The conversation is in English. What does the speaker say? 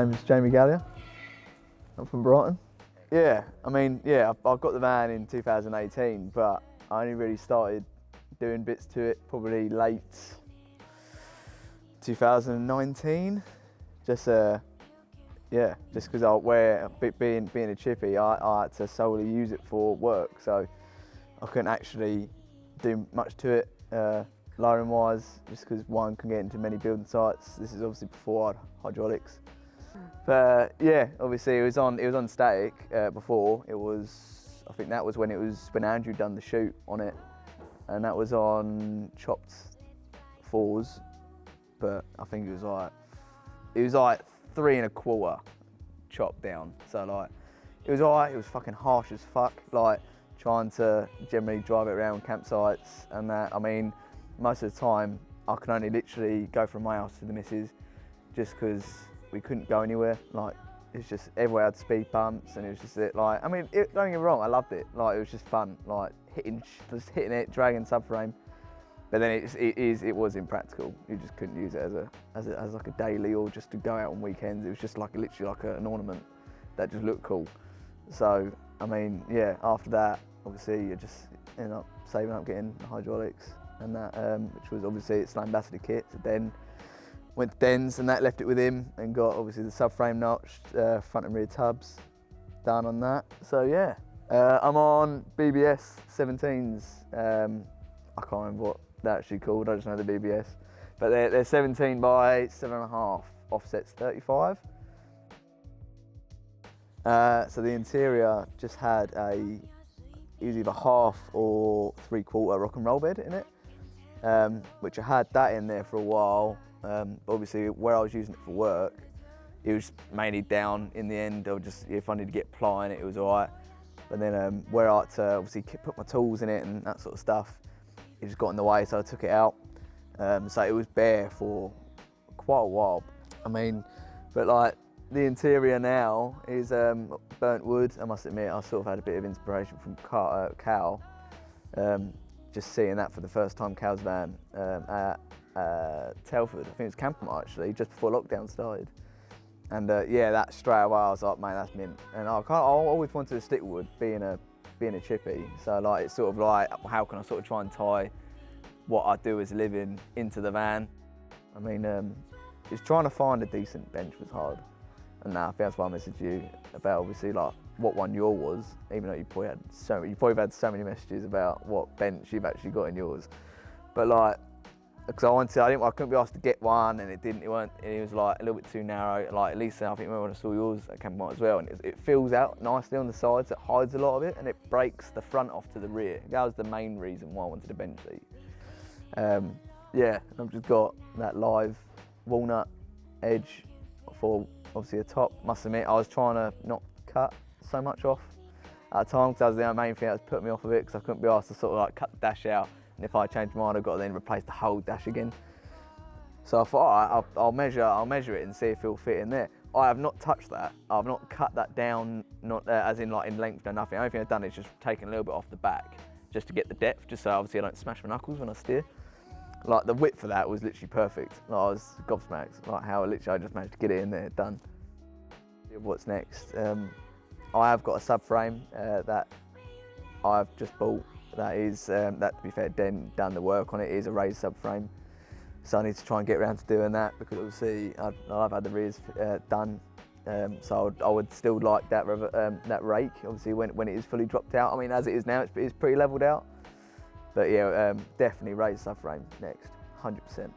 My name's Jamie Galyer. I'm from Brighton. Yeah, I mean, yeah, I got the van in 2018, but I only really started doing bits to it probably late 2019. Just yeah, just because being a chippy, I had to solely use it for work, so I couldn't actually do much to it lowering wise, just because one can get into many building sites. This is obviously before hydraulics. But yeah, obviously it was on static before. It was, I think that was when Andrew done the shoot on it, and that was on chopped 4s. But I think it was like 3 1/4 chopped down. So like, it was alright. It was fucking harsh as fuck. Like trying to generally drive it around campsites and that. I mean, most of the time I could only literally go from my house to the missus, just because we couldn't go anywhere. Like, it's just everywhere had speed bumps, and it was just it. Like, I mean, don't get me wrong, I loved it. Like, it was just fun. Like just hitting it, dragging subframe. But then it was impractical. You just couldn't use it as like a daily or just to go out on weekends. It was just like literally like an ornament that just looked cool. So I mean, yeah. After that, obviously, you just end up saving up getting hydraulics and that, which was obviously its Slambassador kit. So then went to Den's and that, left it with him, and got obviously the subframe notched, front and rear tubs done on that. So yeah, I'm on BBS 17s. I can't remember what they're actually called, I just know the BBS. But they're 17 by 7.5, offsets 35. So the interior just had it was either 1/2 or 3/4 rock and roll bed in it, which I had that in there for a while. Obviously, where I was using it for work, it was mainly down in the end. Or just if I needed to get ply in it, it was alright. But then where I had to obviously put my tools in it and that sort of stuff, it just got in the way, so I took it out. So it was bare for quite a while. I mean, but like the interior now is burnt wood. I must admit, I sort of had a bit of inspiration from Cal. Just seeing that for the first time, Cal's van at Telford. I think it was Campamart actually, just before lockdown started. And yeah, that straight away I was like, man, that's mint. And I always wanted to stick with wood, being a chippy. So like, it's sort of like, how can I sort of try and tie what I do as a living into the van? I mean, just trying to find a decent bench was hard. And now I think that's why I messaged you about obviously like what one your was, even though you probably had so many messages about what bench you've actually got in yours. But like, because I couldn't be asked to get one, and it was like a little bit too narrow. Like at least I think when I saw yours at Campamart as well, and it fills out nicely on the sides, it hides a lot of it, and it breaks the front off to the rear. That was the main reason why I wanted a bench seat. Yeah, I've just got that live walnut edge for obviously a top. Must admit, I was trying to not cut so much off at the time, because that was the main thing that was putting me off of it, because I couldn't be asked to sort of like cut the dash out. And if I changed my mind, I've got to then replace the whole dash again. So I thought, all right, I'll measure it and see if it'll fit in there. I have not touched that. I've not cut that down, not as in like in length or nothing. The only thing I've done is just taken a little bit off the back, just to get the depth, just so obviously I don't smash my knuckles when I steer. Like the width for that was literally perfect. Like, I was gobsmacked, like how I just managed to get it in there, done. What's next? I have got a subframe that I've just bought. That is, that to be fair, done the work on it. It is a raised subframe, so I need to try and get around to doing that, because obviously I've had the rears done, so I would still like that rake, obviously when it is fully dropped out. I mean, as it is now, it's pretty levelled out, but yeah, definitely raised subframe next, 100%.